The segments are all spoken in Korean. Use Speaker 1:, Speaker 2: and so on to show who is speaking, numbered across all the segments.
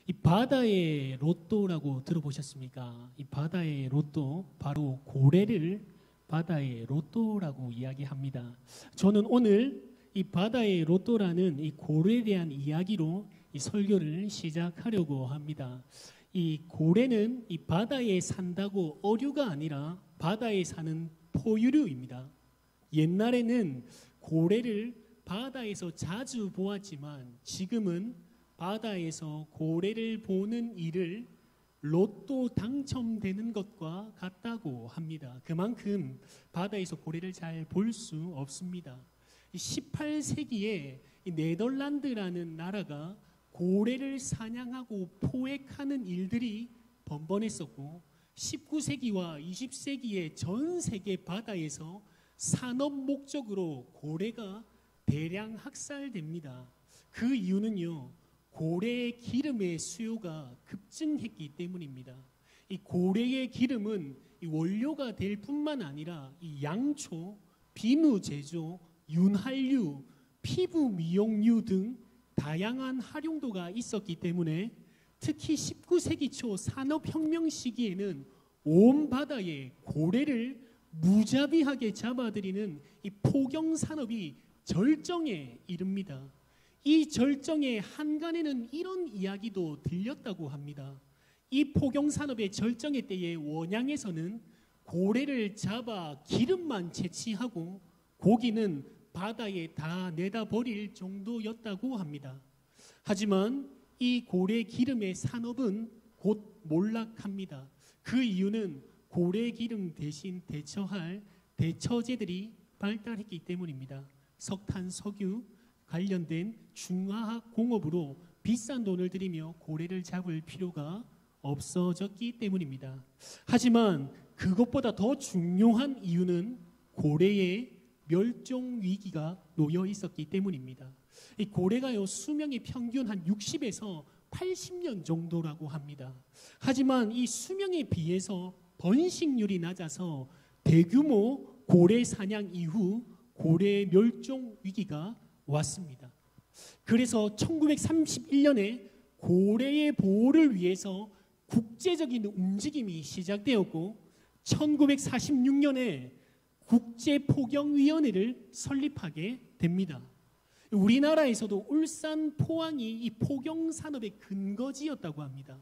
Speaker 1: 이 바다의 로또라고 들어보셨습니까? 이 바다의 로또, 바로 고래를 바다의 로또라고 이야기합니다. 저는 오늘 이 바다의 로또라는 이 고래에 대한 이야기로 이 설교를 시작하려고 합니다. 이 고래는 이 바다에 산다고 어류가 아니라 바다에 사는 포유류입니다. 옛날에는 고래를 바다에서 자주 보았지만 지금은 바다에서 고래를 보는 일을 로또 당첨되는 것과 같다고 합니다. 그만큼 바다에서 고래를 잘 볼 수 없습니다. 18세기에 네덜란드라는 나라가 고래를 사냥하고 포획하는 일들이 번번했었고 19세기와 20세기에 전 세계 바다에서 산업 목적으로 고래가 대량 학살됩니다. 그 이유는요, 고래의 기름의 수요가 급증했기 때문입니다. 이 고래의 기름은 이 원료가 될 뿐만 아니라 이 양초, 비누 제조, 윤활유, 피부 미용류 등 다양한 활용도가 있었기 때문에 특히 19세기 초 산업혁명 시기에는 온 바다에 고래를 무자비하게 잡아들이는 이 포경산업이 절정에 이릅니다. 이 절정의 한간에는 이런 이야기도 들렸다고 합니다. 이 포경산업의 절정의 때에 원양에서는 고래를 잡아 기름만 채취하고 고기는 바다에 다 내다 버릴 정도였다고 합니다. 하지만 이 고래 기름의 산업은 곧 몰락합니다. 그 이유는 고래 기름 대신 대처할 대처제들이 발달했기 때문입니다. 석탄, 석유 관련된 중화학 공업으로 비싼 돈을 들이며 고래를 잡을 필요가 없어졌기 때문입니다. 하지만 그것보다 더 중요한 이유는 고래의 멸종 위기가 놓여 있었기 때문입니다. 이 고래가요, 수명이 평균 한 60에서 80년 정도라고 합니다. 하지만 이 수명에 비해서 번식률이 낮아서 대규모 고래 사냥 이후 고래 멸종 위기가 왔습니다. 그래서 1931년에 고래의 보호를 위해서 국제적인 움직임이 시작되었고 1946년에 국제포경위원회를 설립하게 됩니다. 우리나라에서도 울산 포항이 이 포경산업의 근거지였다고 합니다.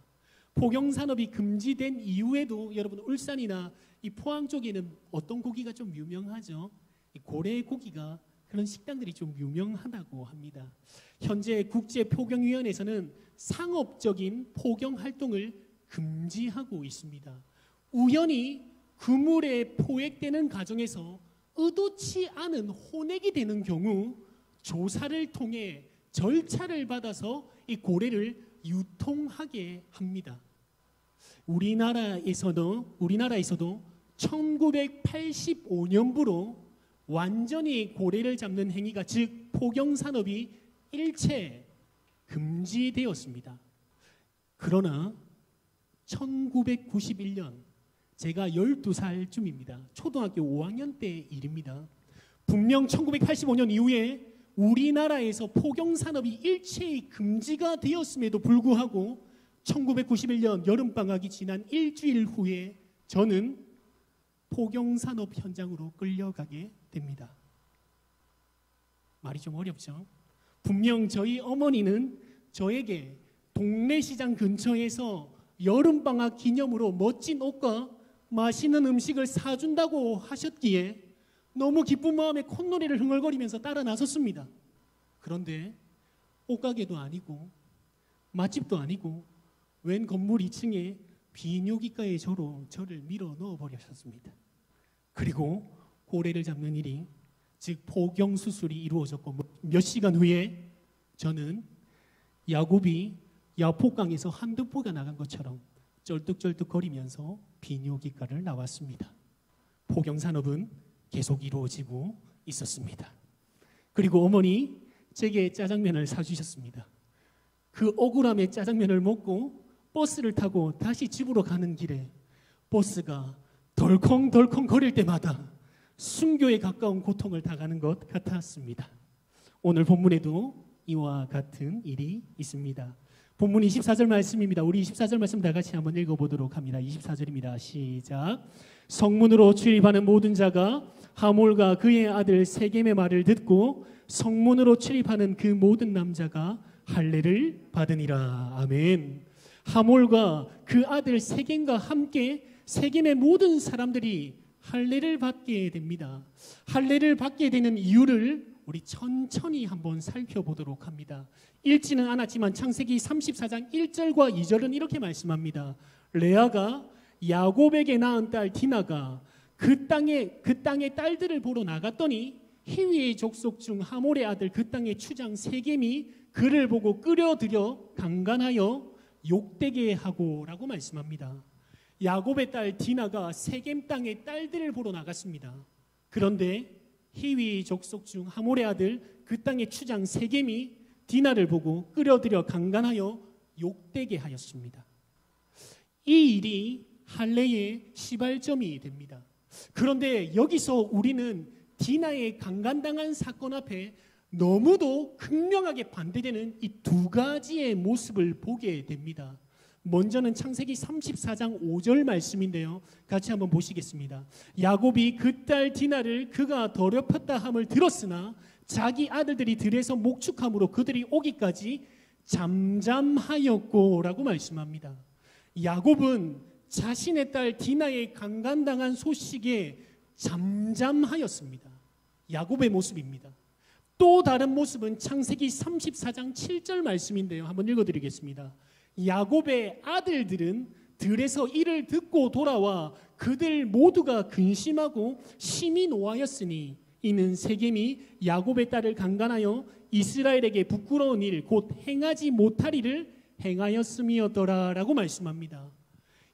Speaker 1: 포경산업이 금지된 이후에도 여러분 울산이나 이 포항 쪽에는 어떤 고기가 좀 유명하죠? 이 고래 고기가 그런 식당들이 좀 유명하다고 합니다. 현재 국제포경위원회에서는 상업적인 포경 활동을 금지하고 있습니다. 우연히 그물에 포획되는 과정에서 의도치 않은 혼액이 되는 경우 조사를 통해 절차를 받아서 이 고래를 유통하게 합니다. 우리나라에서도 1985년부로 완전히 고래를 잡는 행위가 즉 포경산업이 일체 금지되었습니다. 그러나 1991년 제가 12살쯤입니다. 초등학교 5학년 때 일입니다. 분명 1985년 이후에 우리나라에서 포경산업이 일체의 금지가 되었음에도 불구하고 1991년 여름방학이 지난 일주일 후에 저는 포경산업 현장으로 끌려가게 됩니다. 말이 좀 어렵죠? 분명 저희 어머니는 저에게 동네 시장 근처에서 여름방학 기념으로 멋진 옷과 맛있는 음식을 사준다고 하셨기에 너무 기쁜 마음에 콧노래를 흥얼거리면서 따라 나섰습니다. 그런데 옷가게도 아니고 맛집도 아니고 웬 건물 2층에 비뇨기과의 저를 밀어 넣어버리셨습니다. 그리고 고래를 잡는 일이 즉 포경수술이 이루어졌고 몇 시간 후에 저는 야구비 야포강에서 한두 포가 나간 것처럼 쩔뚝쩔뚝거리면서 비뇨기과를 나왔습니다. 포경산업은 계속 이루어지고 있었습니다. 그리고 어머니 제게 짜장면을 사주셨습니다. 그 억울함에 짜장면을 먹고 버스를 타고 다시 집으로 가는 길에 버스가 덜컹덜컹 거릴 때마다 순교에 가까운 고통을 당하는 것 같았습니다. 오늘 본문에도 이와 같은 일이 있습니다. 본문 24절 말씀입니다. 우리 24절 말씀 다 같이 한번 읽어보도록 합니다. 24절입니다. 시작. 성문으로 출입하는 모든 자가 하몰과 그의 아들 세겜의 말을 듣고 성문으로 출입하는 그 모든 남자가 할례를 받으니라. 아멘. 하몰과 그 아들 세겜과 함께 세겜의 모든 사람들이 할례를 받게 됩니다. 할례를 받게 되는 이유를 우리 천천히 한번 살펴보도록 합니다. 읽지는 않았지만 창세기 34장 1절과 2절은 이렇게 말씀합니다. 레아가 야곱에게 낳은 딸 디나가 그 땅의 딸들을 보러 나갔더니 히위의 족속 중 하몰의 아들 그 땅의 추장 세겜이 그를 보고 끌어들여 강간하여 욕되게 하고라고 말씀합니다. 야곱의 딸 디나가 세겜 땅의 딸들을 보러 나갔습니다. 그런데 히위 족속 중 하몰의 아들 그 땅의 추장 세겜이 디나를 보고 끌어들여 강간하여 욕되게 하였습니다. 이 일이 할례의 시발점이 됩니다. 그런데 여기서 우리는 디나의 강간당한 사건 앞에 너무도 극명하게 반대되는 이 두 가지의 모습을 보게 됩니다. 먼저는 창세기 34장 5절 말씀인데요. 같이 한번 보시겠습니다. 야곱이 그 딸 디나를 그가 더럽혔다 함을 들었으나 자기 아들들이 들에서 목축함으로 그들이 오기까지 잠잠하였고 라고 말씀합니다. 야곱은 자신의 딸 디나의 강간당한 소식에 잠잠하였습니다. 야곱의 모습입니다. 또 다른 모습은 창세기 34장 7절 말씀인데요. 한번 읽어드리겠습니다. 야곱의 아들들은 들에서 이를 듣고 돌아와 그들 모두가 근심하고 심히 노하였으니 이는 세겜이 야곱의 딸을 강간하여 이스라엘에게 부끄러운 일 곧 행하지 못할 일을 행하였음이었더라 라고 말씀합니다.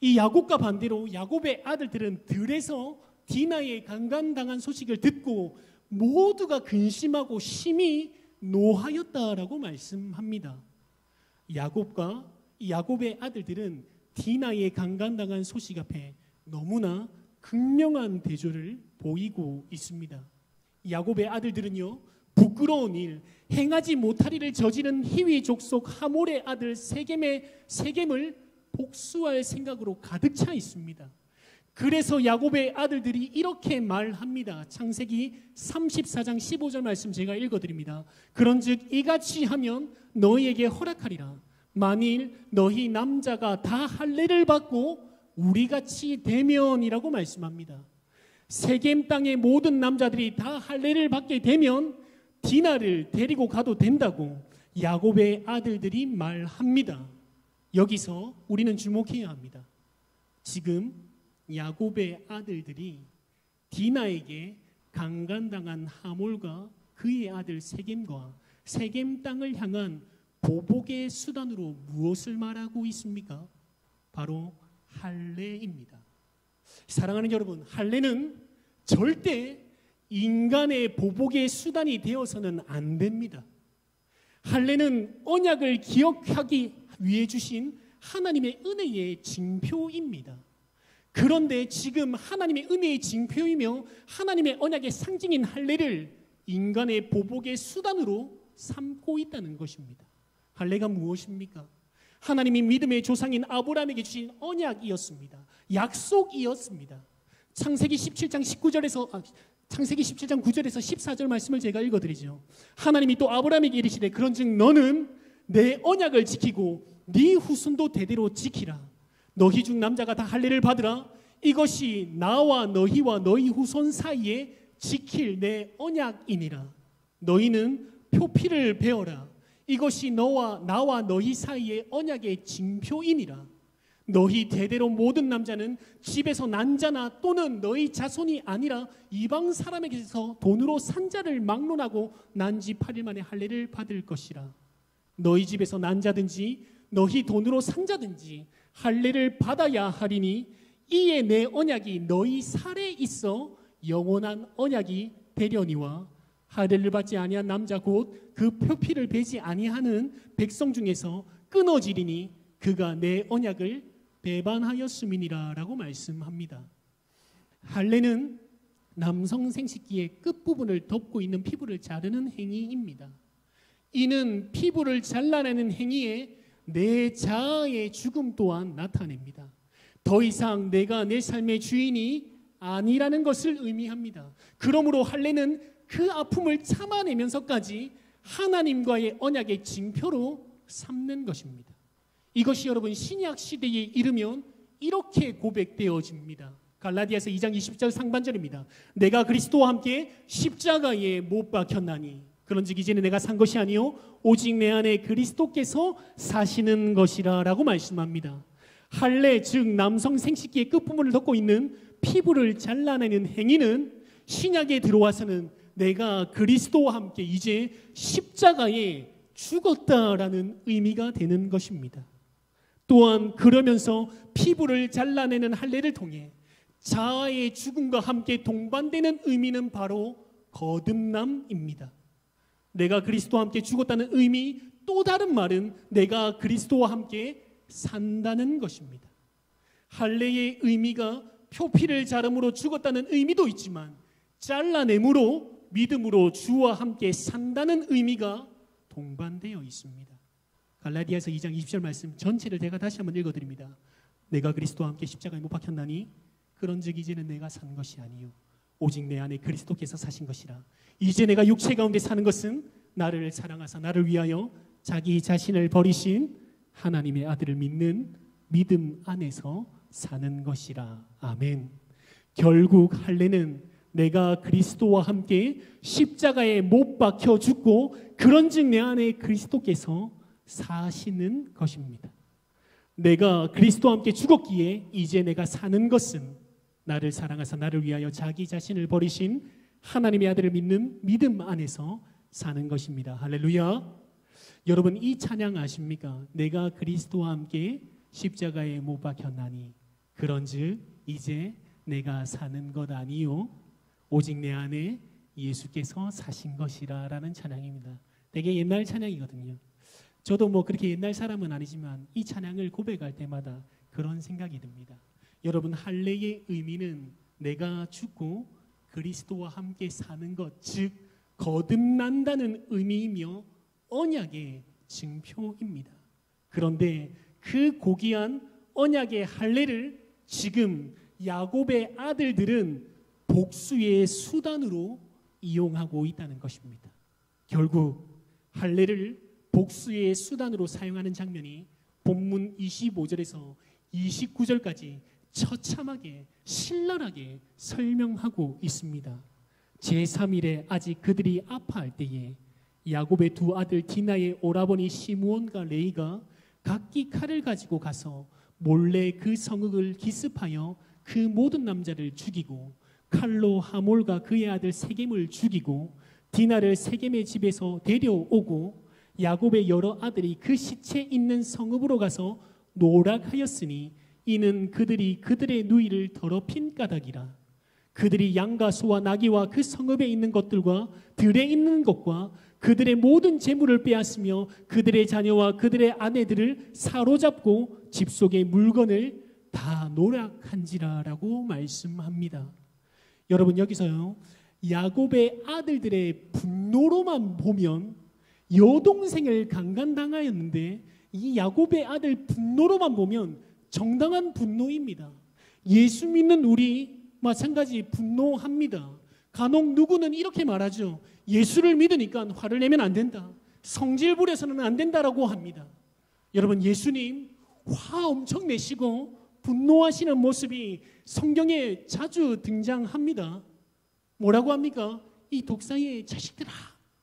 Speaker 1: 이 야곱과 반대로 야곱의 아들들은 들에서 디나의 강간당한 소식을 듣고 모두가 근심하고 심히 노하였다라고 말씀합니다. 야곱의 아들들은 디나의 강간당한 소식 앞에 너무나 극명한 대조를 보이고 있습니다. 야곱의 아들들은요, 부끄러운 일, 행하지 못할 일을 저지른 히위 족속 하몰의 아들 세겜을 복수할 생각으로 가득 차 있습니다. 그래서 야곱의 아들들이 이렇게 말합니다. 창세기 34장 15절 말씀 제가 읽어드립니다. 그런즉 이같이 하면 너희에게 허락하리라. 만일 너희 남자가 다 할례를 받고 우리같이 되면이라고 말씀합니다. 세겜 땅의 모든 남자들이 다 할례를 받게 되면 디나를 데리고 가도 된다고 야곱의 아들들이 말합니다. 여기서 우리는 주목해야 합니다. 지금 야곱의 아들들이 디나에게 강간당한 하몰과 그의 아들 세겜과 세겜 땅을 향한 보복의 수단으로 무엇을 말하고 있습니까? 바로 할례입니다. 사랑하는 여러분, 할례는 절대 인간의 보복의 수단이 되어서는 안 됩니다. 할례는 언약을 기억하기 위해 주신 하나님의 은혜의 징표입니다. 그런데 지금 하나님의 은혜의 징표이며 하나님의 언약의 상징인 할례를 인간의 보복의 수단으로 삼고 있다는 것입니다. 할례가 무엇입니까? 하나님이 믿음의 조상인 아브라함에게 주신 언약이었습니다. 약속이었습니다. 창세기 17장 9절에서 14절 말씀을 제가 읽어드리죠. 하나님이 또 아브라함에게 이르시되 그런즉 너는 내 언약을 지키고 네 후손도 대대로 지키라. 너희 중 남자가 다 할례를 받으라. 이것이 나와 너희와 너희 후손 사이에 지킬 내 언약이니라. 너희는 표피를 베어라. 이것이 나와 너희 사이의 언약의 징표이니라. 너희 대대로 모든 남자는 집에서 난 자나 또는 너희 자손이 아니라 이방 사람에게서 돈으로 산 자를 막론하고 난 지 8일 만에 할례를 받을 것이라. 너희 집에서 난 자든지 너희 돈으로 산 자든지 할례를 받아야 하리니 이에 내 언약이 너희 살에 있어 영원한 언약이 되려니와 할례를 받지 아니한 남자 곧 그 표피를 베지 아니하는 백성 중에서 끊어지리니 그가 내 언약을 배반하였음이니라 라고 말씀합니다. 할례는 남성 생식기의 끝부분을 덮고 있는 피부를 자르는 행위입니다. 이는 피부를 잘라내는 행위에 내 자아의 죽음 또한 나타냅니다. 더 이상 내가 내 삶의 주인이 아니라는 것을 의미합니다. 그러므로 할례는 그 아픔을 참아내면서까지 하나님과의 언약의 징표로 삼는 것입니다. 이것이 여러분 신약 시대에 이르면 이렇게 고백되어집니다. 갈라디아서 2장 20절 상반절입니다. 내가 그리스도와 함께 십자가에 못 박혔나니 그런즉 이제는 내가 산 것이 아니요 오직 내 안에 그리스도께서 사시는 것이라 라고 말씀합니다. 할례 즉 남성 생식기의 끝부분을 덮고 있는 피부를 잘라내는 행위는 신약에 들어와서는 내가 그리스도와 함께 이제 십자가에 죽었다라는 의미가 되는 것입니다. 또한 그러면서 피부를 잘라내는 할례를 통해 자아의 죽음과 함께 동반되는 의미는 바로 거듭남입니다. 내가 그리스도와 함께 죽었다는 의미, 또 다른 말은 내가 그리스도와 함께 산다는 것입니다. 할례의 의미가 표피를 자름으로 죽었다는 의미도 있지만 잘라냄으로 믿음으로 주와 함께 산다는 의미가 동반되어 있습니다. 갈라디아서 2장 20절 말씀 전체를 제가 다시 한번 읽어드립니다. 내가 그리스도와 함께 십자가에 못 박혔나니 그런즉 이제는 내가 산 것이 아니요 오직 내 안에 그리스도께서 사신 것이라. 이제 내가 육체 가운데 사는 것은 나를 사랑하사 나를 위하여 자기 자신을 버리신 하나님의 아들을 믿는 믿음 안에서 사는 것이라. 아멘. 결국 할례는 내가 그리스도와 함께 십자가에 못 박혀 죽고 그런즉 내 안에 그리스도께서 사시는 것입니다. 내가 그리스도와 함께 죽었기에 이제 내가 사는 것은 나를 사랑하사 나를 위하여 자기 자신을 버리신 하나님의 아들을 믿는 믿음 안에서 사는 것입니다. 할렐루야. 여러분 이 찬양 아십니까? 내가 그리스도와 함께 십자가에 못 박혔나니 그런즉 이제 내가 사는 것 아니요 오직 내 안에 예수께서 사신 것이라 라는 찬양입니다. 되게 옛날 찬양이거든요. 저도 뭐 그렇게 옛날 사람은 아니지만 이 찬양을 고백할 때마다 그런 생각이 듭니다. 여러분 할례의 의미는 내가 죽고 그리스도와 함께 사는 것, 즉 거듭난다는 의미이며 언약의 증표입니다. 그런데 그 고귀한 언약의 할례를 지금 야곱의 아들들은 복수의 수단으로 이용하고 있다는 것입니다. 결국 할례를 복수의 수단으로 사용하는 장면이 본문 25절에서 29절까지 처참하게 신랄하게 설명하고 있습니다. 제3일에 아직 그들이 아파할 때에 야곱의 두 아들 디나의 오라버니 시므온과 레이가 각기 칼을 가지고 가서 몰래 그 성읍을 기습하여 그 모든 남자를 죽이고 칼로 하몰과 그의 아들 세겜을 죽이고 디나를 세겜의 집에서 데려오고 야곱의 여러 아들이 그 시체 있는 성읍으로 가서 노락하였으니 이는 그들이 그들의 누이를 더럽힌 까닭이라. 그들이 양과 소와 나귀와 그 성읍에 있는 것들과 들에 있는 것과 그들의 모든 재물을 빼앗으며 그들의 자녀와 그들의 아내들을 사로잡고 집 속의 물건을 다 노락한지라라고 말씀합니다. 여러분 여기서요 야곱의 아들들의 분노로만 보면 여동생을 강간당하였는데 이 야곱의 아들 분노로만 보면 정당한 분노입니다. 예수 믿는 우리 마찬가지 분노합니다. 간혹 누구는 이렇게 말하죠. 예수를 믿으니까 화를 내면 안 된다. 성질 부려서는 안 된다라고 합니다. 여러분 예수님 화 엄청 내시고 분노하시는 모습이 성경에 자주 등장합니다. 뭐라고 합니까? 이 독사의 자식들아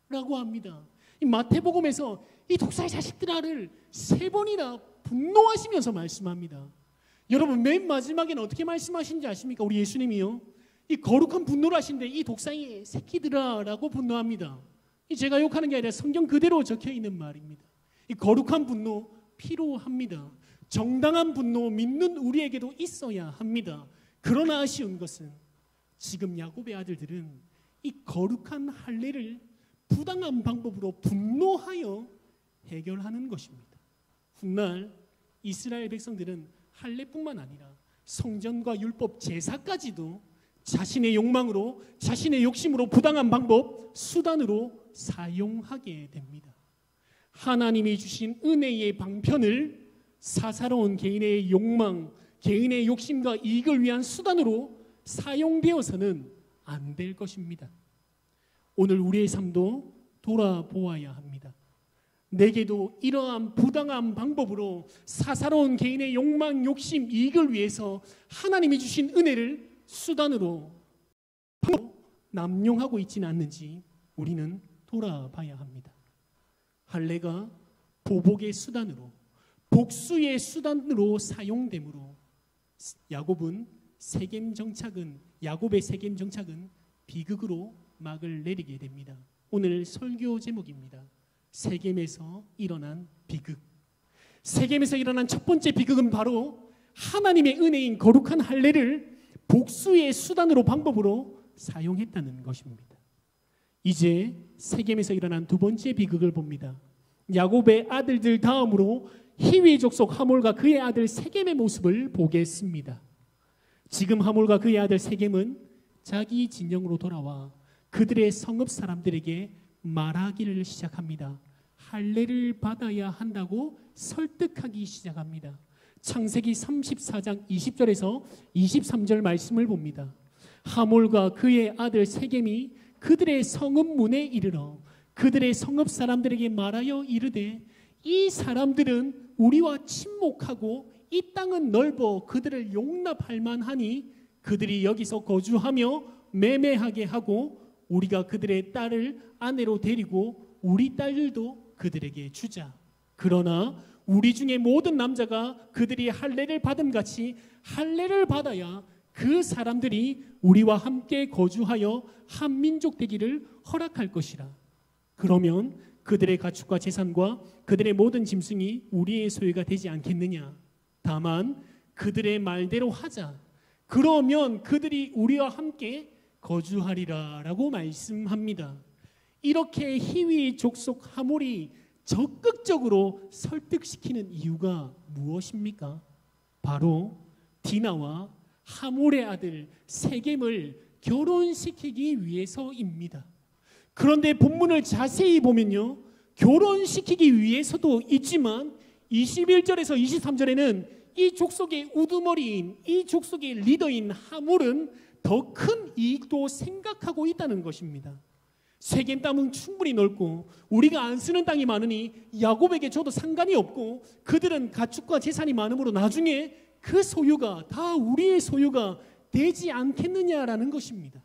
Speaker 1: 라고 합니다. 이 마태복음에서 이 독사의 자식들아를 3번이나 분노하시면서 말씀합니다. 여러분 맨 마지막에는 어떻게 말씀하신지 아십니까? 우리 예수님이요. 이 거룩한 분노를 하시는데 이 독사의 새끼들아 라고 분노합니다. 이 제가 욕하는 게 아니라 성경 그대로 적혀 있는 말입니다. 이 거룩한 분노 필요합니다. 정당한 분노 믿는 우리에게도 있어야 합니다. 그러나 아쉬운 것은 지금 야곱의 아들들은 이 거룩한 할례를 부당한 방법으로 분노하여 해결하는 것입니다. 훗날 이스라엘 백성들은 할례뿐만 아니라 성전과 율법 제사까지도 자신의 욕망으로 자신의 욕심으로 부당한 방법 수단으로 사용하게 됩니다. 하나님이 주신 은혜의 방편을 사사로운 개인의 욕망, 개인의 욕심과 이익을 위한 수단으로 사용되어서는 안 될 것입니다. 오늘 우리의 삶도 돌아보아야 합니다. 내게도 이러한 부당한 방법으로 사사로운 개인의 욕망, 욕심, 이익을 위해서 하나님이 주신 은혜를 수단으로 남용하고 있지는 않는지 우리는 돌아봐야 합니다. 할례가 보복의 수단으로, 복수의 수단으로 사용되므로 야곱의 세겜 정착은 비극으로 막을 내리게 됩니다. 오늘 설교 제목입니다. 세겜에서 일어난 비극. 세겜에서 일어난 첫 번째 비극은 바로 하나님의 은혜인 거룩한 할례를 복수의 수단으로, 방법으로 사용했다는 것입니다. 이제 세겜에서 일어난 두 번째 비극을 봅니다. 야곱의 아들들 다음으로 히위 족속 하몰과 그의 아들 세겜의 모습을 보겠습니다. 지금 하몰과 그의 아들 세겜은 자기 진영으로 돌아와 그들의 성읍 사람들에게 말하기를 시작합니다. 할례를 받아야 한다고 설득하기 시작합니다. 창세기 34장 20절에서 23절 말씀을 봅니다. 하몰과 그의 아들 세겜이 그들의 성읍 문에 이르러 그들의 성읍 사람들에게 말하여 이르되 이 사람들은 우리와 친목하고 이 땅은 넓어 그들을 용납할 만하니 그들이 여기서 거주하며 매매하게 하고 우리가 그들의 딸을 아내로 데리고 우리 딸들도 그들에게 주자. 그러나 우리 중에 모든 남자가 그들이 할례를 받은 같이 할례를 받아야 그 사람들이 우리와 함께 거주하여 한 민족 되기를 허락할 것이라. 그러면 그들의 가축과 재산과 그들의 모든 짐승이 우리의 소유가 되지 않겠느냐. 다만 그들의 말대로 하자. 그러면 그들이 우리와 함께 거주하리라 라고 말씀합니다. 이렇게 히위 족속 하몰이 적극적으로 설득시키는 이유가 무엇입니까? 바로 디나와 하몰의 아들 세겜을 결혼시키기 위해서입니다. 그런데 본문을 자세히 보면요, 결혼시키기 위해서도 있지만 21절에서 23절에는 이 족속의 우두머리인, 이 족속의 리더인 하몰은 더 큰 이익도 생각하고 있다는 것입니다. 세겜 땅은 충분히 넓고 우리가 안 쓰는 땅이 많으니 야곱에게 줘도 상관이 없고 그들은 가축과 재산이 많으므로 나중에 그 소유가 다 우리의 소유가 되지 않겠느냐라는 것입니다.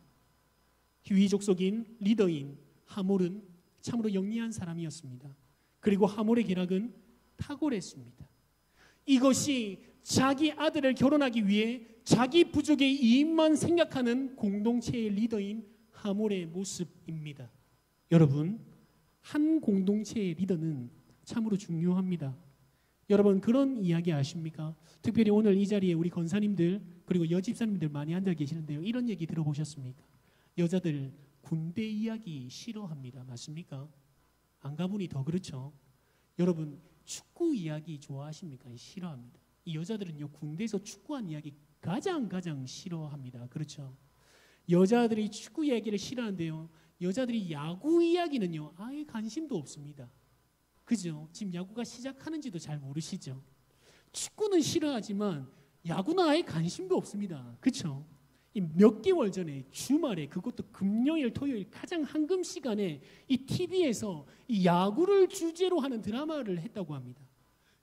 Speaker 1: 히위 족속인 리더인 하몰은 참으로 영리한 사람이었습니다. 그리고 하몰의 계략은 탁월했습니다. 이것이 자기 아들을 결혼하기 위해 자기 부족의 이익만 생각하는 공동체의 리더인 하몰의 모습입니다. 여러분, 한 공동체의 리더는 참으로 중요합니다. 여러분, 그런 이야기 아십니까? 특별히 오늘 이 자리에 우리 권사님들 그리고 여집사님들 많이 앉아 계시는데요, 이런 얘기 들어보셨습니까? 여자들 군대 이야기 싫어합니다. 맞습니까? 안 가보니 더 그렇죠. 여러분, 축구 이야기 좋아하십니까? 싫어합니다. 이 여자들은요, 군대에서 축구한 이야기 가장 싫어합니다. 그렇죠? 여자들이 축구 이야기를 싫어하는데요, 여자들이 야구 이야기는요 아예 관심도 없습니다. 그죠? 지금 야구가 시작하는지도 잘 모르시죠? 축구는 싫어하지만 야구는 아예 관심도 없습니다. 그렇죠? 몇 개월 전에 주말에, 그것도 금요일 토요일 가장 황금 시간에 이 TV에서 이 야구를 주제로 하는 드라마를 했다고 합니다.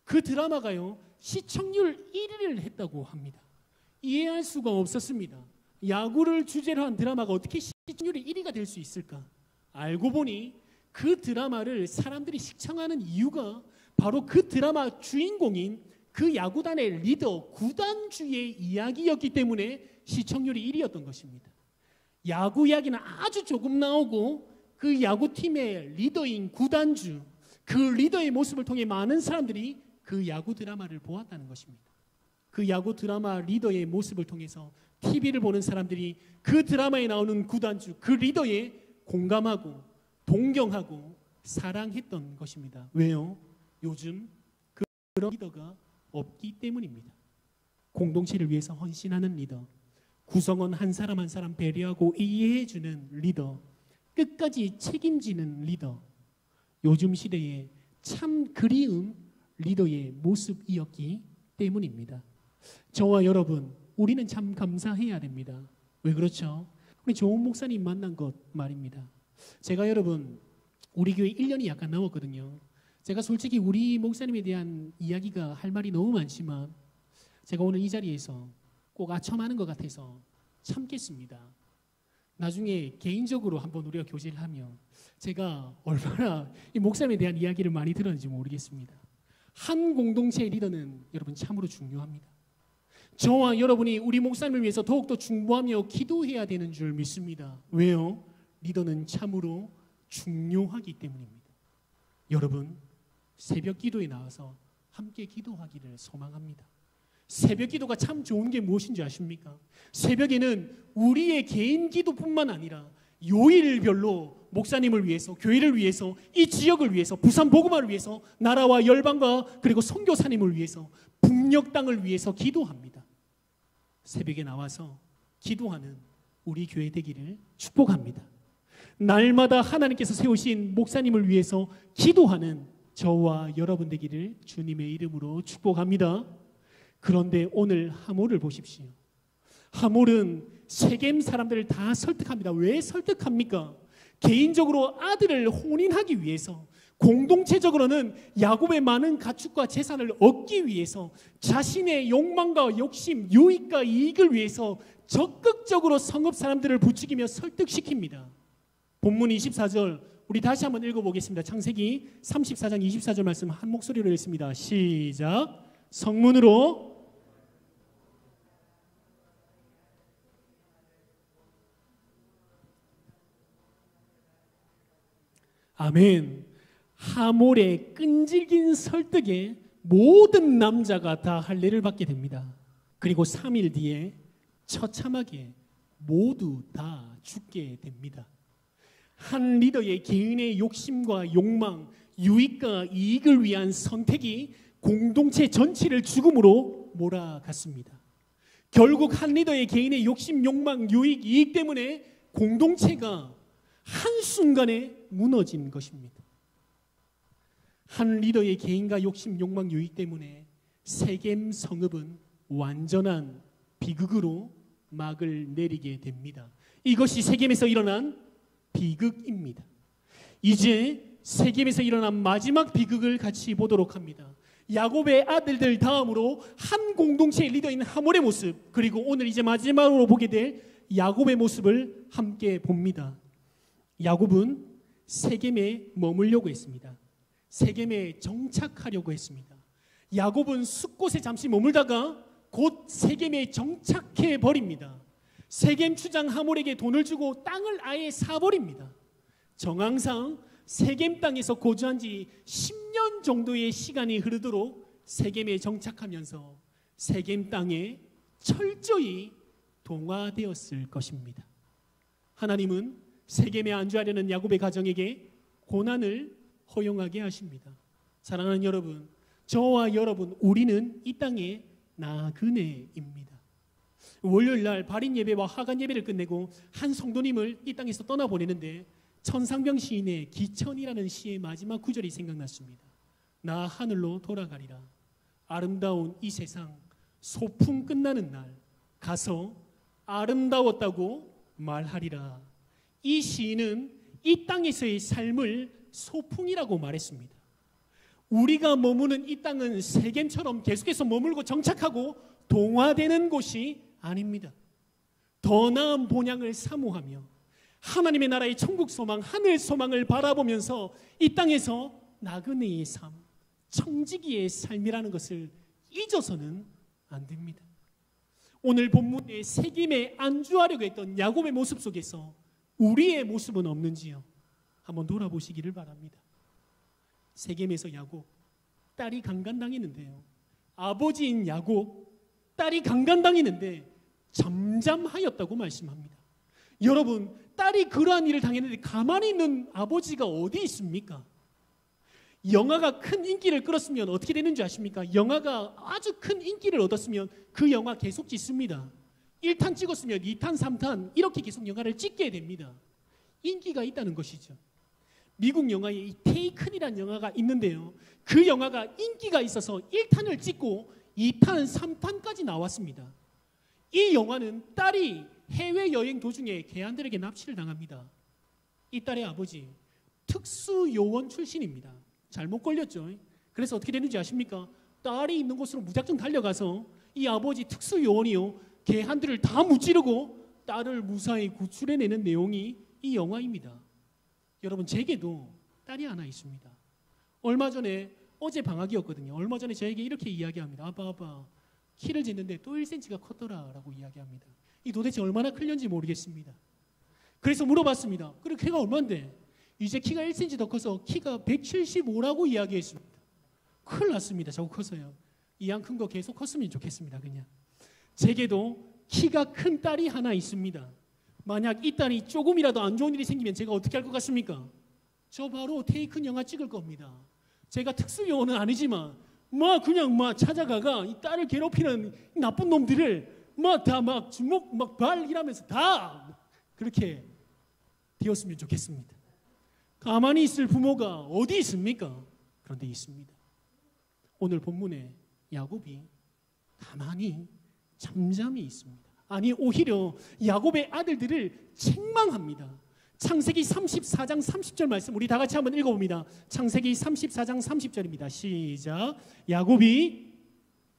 Speaker 1: 그 드라마가요 시청률 1위를 했다고 합니다. 이해할 수가 없었습니다. 야구를 주제로 한 드라마가 어떻게 시청률이 1위가 될 수 있을까? 알고 보니 그 드라마를 사람들이 시청하는 이유가 바로 그 드라마 주인공인 그 야구단의 리더, 구단주의 이야기였기 때문에 시청률이 1위였던 것입니다. 야구 이야기는 아주 조금 나오고 그 야구팀의 리더인 구단주, 그 리더의 모습을 통해 많은 사람들이 그 야구 드라마를 보았다는 것입니다. 그 야구 드라마 리더의 모습을 통해서 TV를 보는 사람들이 그 드라마에 나오는 구단주, 그 리더에 공감하고 동경하고 사랑했던 것입니다. 왜요? 요즘 그런 리더가 없기 때문입니다. 공동체를 위해서 헌신하는 리더, 구성원 한 사람 한 사람 배려하고 이해해주는 리더, 끝까지 책임지는 리더. 요즘 시대에 참 그리운 리더의 모습이었기 때문입니다. 저와 여러분, 우리는 참 감사해야 됩니다. 왜 그렇죠? 우리 좋은 목사님 만난 것 말입니다. 제가 여러분 우리 교회 1년이 약간 넘었거든요. 제가 솔직히 우리 목사님에 대한 이야기가 할 말이 너무 많지만 제가 오늘 이 자리에서 꼭 아첨하는 것 같아서 참겠습니다. 나중에 개인적으로 한번 우리가 교제를 하면 제가 얼마나 이 목사님에 대한 이야기를 많이 들었는지 모르겠습니다. 한 공동체의 리더는 여러분 참으로 중요합니다. 저와 여러분이 우리 목사님을 위해서 더욱더 중보하며 기도해야 되는 줄 믿습니다. 왜요? 리더는 참으로 중요하기 때문입니다. 여러분, 새벽 기도에 나와서 함께 기도하기를 소망합니다. 새벽 기도가 참 좋은 게 무엇인지 아십니까? 새벽에는 우리의 개인 기도뿐만 아니라 요일별로 목사님을 위해서, 교회를 위해서, 이 지역을 위해서, 부산 복음화를 위해서, 나라와 열방과 그리고 선교사님을 위해서, 북녘 땅을 위해서 기도합니다. 새벽에 나와서 기도하는 우리 교회 되기를 축복합니다. 날마다 하나님께서 세우신 목사님을 위해서 기도하는 저와 여러분 되기를 주님의 이름으로 축복합니다. 그런데 오늘 하몰을 보십시오. 하몰은 세겜 사람들을 다 설득합니다. 왜 설득합니까? 개인적으로 아들을 혼인하기 위해서, 공동체적으로는 야곱의 많은 가축과 재산을 얻기 위해서, 자신의 욕망과 욕심, 유익과 이익을 위해서 적극적으로 성읍 사람들을 부추기며 설득시킵니다. 본문 24절 우리 다시 한번 읽어보겠습니다. 창세기 34장 24절 말씀 한 목소리로 읽습니다. 시작. 성문으로 아멘. 하몰의 끈질긴 설득에 모든 남자가 다 할례를 받게 됩니다. 그리고 3일 뒤에 처참하게 모두 다 죽게 됩니다. 한 리더의 개인의 욕심과 욕망, 유익과 이익을 위한 선택이 공동체 전체를 죽음으로 몰아갔습니다. 결국 한 리더의 개인의 욕심, 욕망, 유익, 이익 때문에 공동체가 한순간에 무너진 것입니다. 한 리더의 개인과 욕심, 욕망, 유익 때문에 세겜 성읍은 완전한 비극으로 막을 내리게 됩니다. 이것이 세겜에서 일어난 비극입니다. 이제 세겜에서 일어난 마지막 비극을 같이 보도록 합니다. 야곱의 아들들 다음으로 한 공동체의 리더인 하몰의 모습, 그리고 오늘 이제 마지막으로 보게 될 야곱의 모습을 함께 봅니다. 야곱은 세겜에 머물려고 했습니다. 세겜에 정착하려고 했습니다. 야곱은 숲곳에 잠시 머물다가 곧 세겜에 정착해 버립니다. 세겜 추장 하몰에게 돈을 주고 땅을 아예 사버립니다. 정황상 세겜 땅에서 거주한 지 10년 정도의 시간이 흐르도록 세겜에 정착하면서 세겜 땅에 철저히 동화되었을 것입니다. 하나님은 세겜에 안주하려는 야곱의 가정에게 고난을 허용하게 하십니다. 사랑하는 여러분, 저와 여러분, 우리는 이 땅의 나그네입니다. 월요일 날 발인 예배와 하간 예배를 끝내고 한 성도님을 이 땅에서 떠나보내는데 천상병 시인의 기천이라는 시의 마지막 구절이 생각났습니다. 나 하늘로 돌아가리라. 아름다운 이 세상 소풍 끝나는 날 가서 아름다웠다고 말하리라. 이 시인은 이 땅에서의 삶을 소풍이라고 말했습니다. 우리가 머무는 이 땅은 세겜처럼 계속해서 머물고 정착하고 동화되는 곳이 아닙니다. 더 나은 본향을 사모하며 하나님의 나라의 천국 소망, 하늘 소망을 바라보면서 이 땅에서 나그네의 삶, 청지기의 삶이라는 것을 잊어서는 안 됩니다. 오늘 본문의 세겜에 안주하려고 했던 야곱의 모습 속에서 우리의 모습은 없는지요? 한번 돌아보시기를 바랍니다. 세겜에서 야곱, 딸이 강간당했는데요. 아버지인 야곱, 딸이 강간당했는데 잠잠하였다고 말씀합니다. 여러분, 딸이 그러한 일을 당했는데 가만히 있는 아버지가 어디 있습니까? 영화가 큰 인기를 끌었으면 어떻게 되는지 아십니까? 영화가 아주 큰 인기를 얻었으면 그 영화 계속 찍습니다. 1탄 찍었으면 2탄, 3탄 이렇게 계속 영화를 찍게 됩니다. 인기가 있다는 것이죠. 미국 영화에 이 테이큰이라는 영화가 있는데요. 그 영화가 인기가 있어서 1탄을 찍고 2탄, 3탄까지 나왔습니다. 이 영화는 딸이 해외여행 도중에 개한들에게 납치를 당합니다. 이 딸의 아버지 특수요원 출신입니다. 잘못 걸렸죠. 그래서 어떻게 되는지 아십니까? 딸이 있는 곳으로 무작정 달려가서 이 아버지 특수요원이요, 개한들을 다 무찌르고 딸을 무사히 구출해내는 내용이 이 영화입니다. 여러분, 제게도 딸이 하나 있습니다. 얼마 전에, 어제 방학이었거든요. 얼마 전에 저에게 이렇게 이야기합니다. 아빠, 키를 쟀는데 또 1cm가 컸더라 라고 이야기합니다. 이 도대체 얼마나 클는지 모르겠습니다. 그래서 물어봤습니다. 그래, 키가 얼마인데? 이제 키가 1cm 더 커서 키가 175라고 이야기했습니다. 큰일 났습니다. 자꾸 커서요. 이왕 큰 거 계속 컸으면 좋겠습니다. 그냥. 제게도 키가 큰 딸이 하나 있습니다. 만약 이 딸이 조금이라도 안 좋은 일이 생기면 제가 어떻게 할 것 같습니까? 저 바로 테이큰 영화 찍을 겁니다. 제가 특수요원은 아니지만 그냥 찾아가가 이 딸을 괴롭히는 나쁜 놈들을 다 주먹 발 이라면서 다 그렇게 되었으면 좋겠습니다. 가만히 있을 부모가 어디 있습니까? 그런데 있습니다. 오늘 본문에 야곱이 가만히 잠잠히 있습니다. 아니, 오히려 야곱의 아들들을 책망합니다. 창세기 34장 30절 말씀 우리 다 같이 한번 읽어봅니다. 창세기 34장 30절입니다. 시작. 야곱이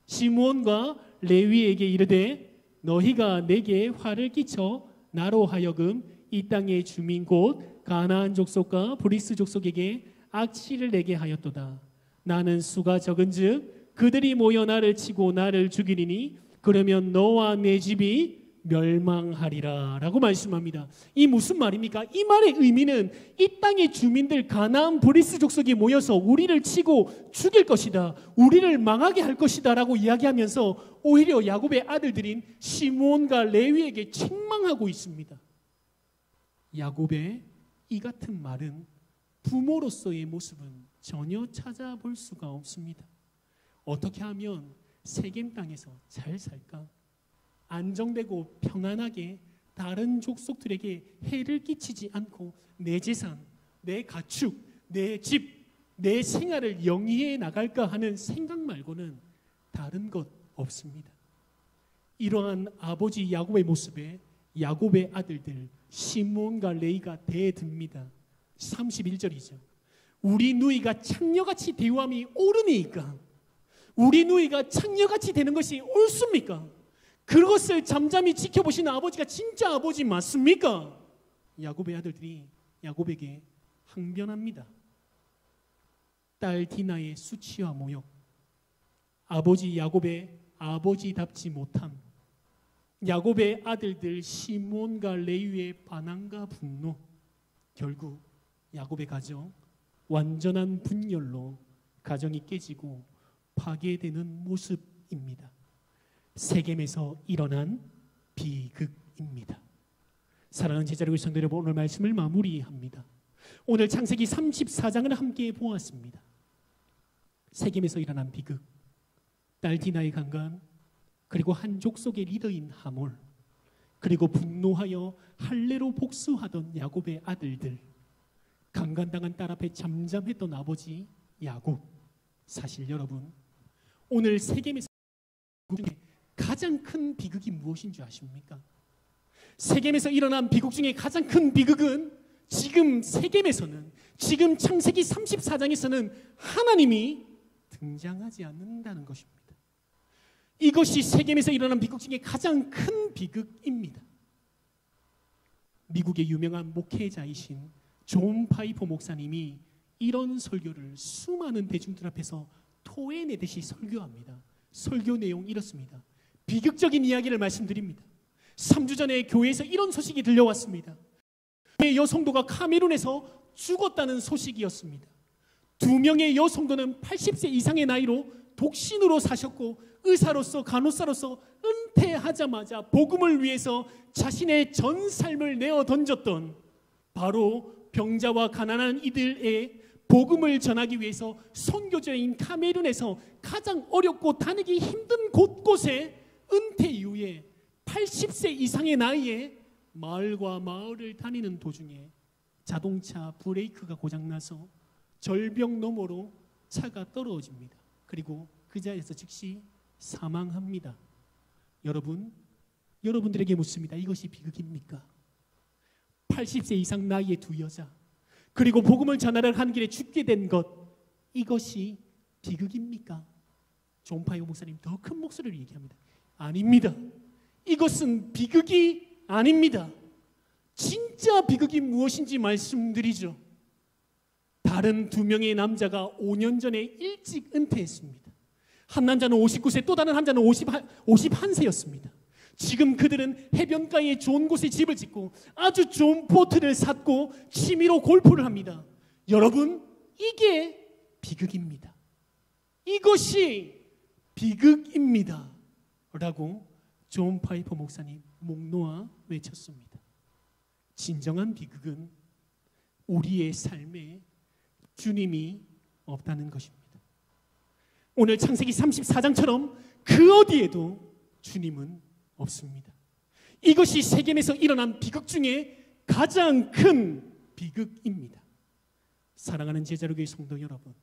Speaker 1: 시므온과 레위에게 이르되 너희가 내게 화를 끼쳐 나로 하여금 이 땅의 주민 곧 가나안 족속과 브리스 족속에게 악취를 내게 하였도다. 나는 수가 적은즉 그들이 모여 나를 치고 나를 죽이리니 그러면 너와 내 집이 멸망하리라 라고 말씀합니다. 이 무슨 말입니까? 이 말의 의미는 이 땅의 주민들 가나안 브리스 족속이 모여서 우리를 치고 죽일 것이다, 우리를 망하게 할 것이다 라고 이야기하면서 오히려 야곱의 아들들인 시므온과 레위에게 책망하고 있습니다. 야곱의 이 같은 말은 부모로서의 모습은 전혀 찾아볼 수가 없습니다. 어떻게 하면 세겜 땅에서 잘 살까? 안정되고 평안하게 다른 족속들에게 해를 끼치지 않고 내 재산, 내 가축, 내 집, 내 생활을 영위해 나갈까 하는 생각 말고는 다른 것 없습니다. 이러한 아버지 야곱의 모습에 야곱의 아들들 시므온과 레위가 대듭니다. 31절이죠. 우리 누이가 창녀같이 대우함이 옳으니까, 우리 누이가 창녀같이 되는 것이 옳습니까? 그것을 잠잠히 지켜보시는 아버지가 진짜 아버지 맞습니까? 야곱의 아들들이 야곱에게 항변합니다. 딸 디나의 수치와 모욕, 아버지 야곱의 아버지답지 못함, 야곱의 아들들 시므온과 레위의 반항과 분노, 결국 야곱의 가정 완전한 분열로 가정이 깨지고 파괴되는 모습입니다. 세겜에서 일어난 비극입니다. 사랑하는 제자리고 성도 여러분, 오늘 말씀을 마무리합니다. 오늘 창세기 34장을 함께 보았습니다. 세겜에서 일어난 비극, 딸 디나의 강간, 그리고 한 족속의 리더인 하몰, 그리고 분노하여 할례로 복수하던 야곱의 아들들, 강간당한 딸 앞에 잠잠했던 아버지 야곱. 사실 여러분, 오늘 세겜에서 중에 가장 큰 비극이 무엇인 줄 아십니까? 세겜에서 일어난 비극 중에 가장 큰 비극은 지금 세겜에서는, 지금 창세기 34장에서는 하나님이 등장하지 않는다는 것입니다. 이것이 세겜에서 일어난 비극 중에 가장 큰 비극입니다. 미국의 유명한 목회자이신 존 파이퍼 목사님이 이런 설교를 수많은 대중들 앞에서 토해내듯이 설교합니다. 설교 내용 이렇습니다. 비극적인 이야기를 말씀드립니다. 3주 전에 교회에서 이런 소식이 들려왔습니다. 여성도가 카메룬에서 죽었다는 소식이었습니다. 2명의 여성도는 80세 이상의 나이로 독신으로 사셨고 의사로서 간호사로서 은퇴하자마자 복음을 위해서 자신의 전 삶을 내어 던졌던 바로 병자와 가난한 이들의 복음을 전하기 위해서 선교지인 카메룬에서 가장 어렵고 다니기 힘든 곳곳에 은퇴 이후에 80세 이상의 나이에 마을과 마을을 다니는 도중에 자동차 브레이크가 고장나서 절벽 너머로 차가 떨어집니다. 그리고 그 자리에서 즉시 사망합니다. 여러분들에게 묻습니다. 이것이 비극입니까? 80세 이상 나이의 두 여자, 그리고 복음을 전하러 한 길에 죽게 된 것, 이것이 비극입니까? 존 파이어 목사님 더 큰 목소리로 얘기합니다. 아닙니다. 이것은 비극이 아닙니다. 진짜 비극이 무엇인지 말씀드리죠. 다른 두 명의 남자가 5년 전에 일찍 은퇴했습니다. 한 남자는 59세, 또 다른 남자는 51세였습니다. 지금 그들은 해변가에 좋은 곳에 집을 짓고 아주 좋은 보트를 샀고 취미로 골프를 합니다. 여러분, 이게 비극입니다. 이것이 비극입니다. 라고 존 파이퍼 목사님 목 놓아 외쳤습니다. 진정한 비극은 우리의 삶에 주님이 없다는 것입니다. 오늘 창세기 34장처럼 그 어디에도 주님은 없습니다. 이것이 세겜에서 일어난 비극 중에 가장 큰 비극입니다. 사랑하는 제자로교회 성도 여러분,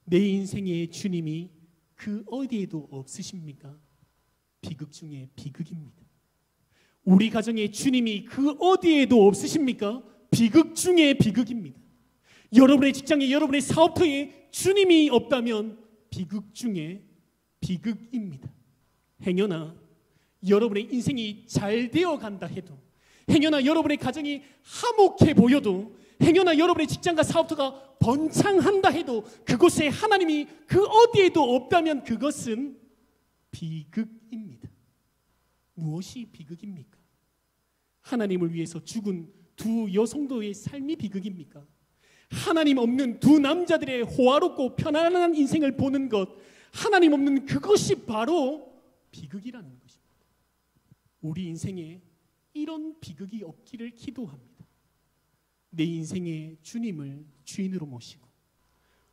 Speaker 1: 내 인생에 주님이 그 어디에도 없으십니까? 비극 중에 비극입니다. 우리 가정에 주님이 그 어디에도 없으십니까? 비극 중에 비극입니다. 여러분의 직장에, 여러분의 사업터에 주님이 없다면 비극 중에 비극입니다. 행여나 여러분의 인생이 잘 되어 간다 해도, 행여나 여러분의 가정이 화목해 보여도, 행여나 여러분의 직장과 사업터가 번창한다 해도 그곳에 하나님이 그 어디에도 없다면 그것은 비극입니다. 무엇이 비극입니까? 하나님을 위해서 죽은 두 여성도의 삶이 비극입니까? 하나님 없는 두 남자들의 호화롭고 편안한 인생을 보는 것, 하나님 없는 그것이 바로 비극이라는 것입니다. 우리 인생에 이런 비극이 없기를 기도합니다. 내 인생에 주님을 주인으로 모시고,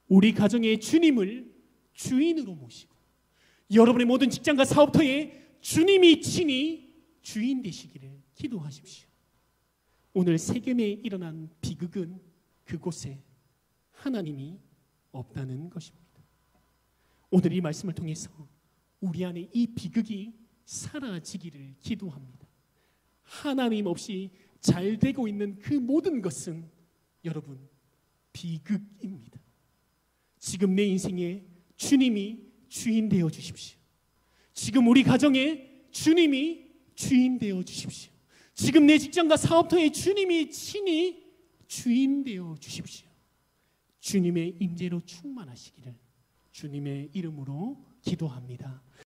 Speaker 1: 우리 가정에 주님을 주인으로 모시고, 여러분의 모든 직장과 사업터에 주님이 친히 주인 되시기를 기도하십시오. 오늘 세겜에 일어난 비극은 그곳에 하나님이 없다는 것입니다. 오늘 이 말씀을 통해서 우리 안에 이 비극이 사라지기를 기도합니다. 하나님 없이 잘 되고 있는 그 모든 것은 여러분 비극입니다. 지금 내 인생에 주님이 주인 되어 주십시오. 지금 우리 가정에 주님이 주인 되어 주십시오. 지금 내 직장과 사업터에 주님이 친히 주인 되어 주십시오. 주님의 임재로 충만하시기를 주님의 이름으로 기도합니다.